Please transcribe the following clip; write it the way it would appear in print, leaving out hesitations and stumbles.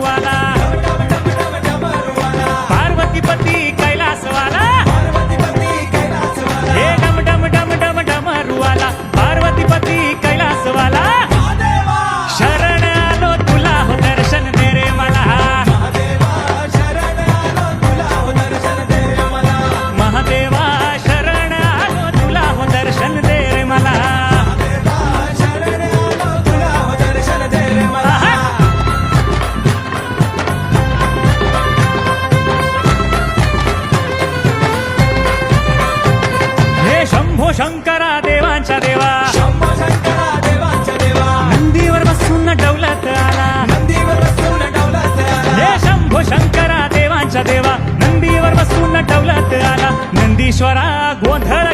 डमरूवाला पार्वतीपती कैलासवाला हे डम डम डम डम डमरूवाला पार्वतीपती कैलासवाला शरण आलो तुला हो दर्शन दे रे मला महादेवा शरण आलो तुला हो दर्शन दे रे मला हे शंभो शंकरा देवांच्या देवा नंदीवर बसून डौलत आला हे शंभो शंकरा देवांच्या देवा नंदीवर बसून डौलत आला नंदीश्वरा गोंधळ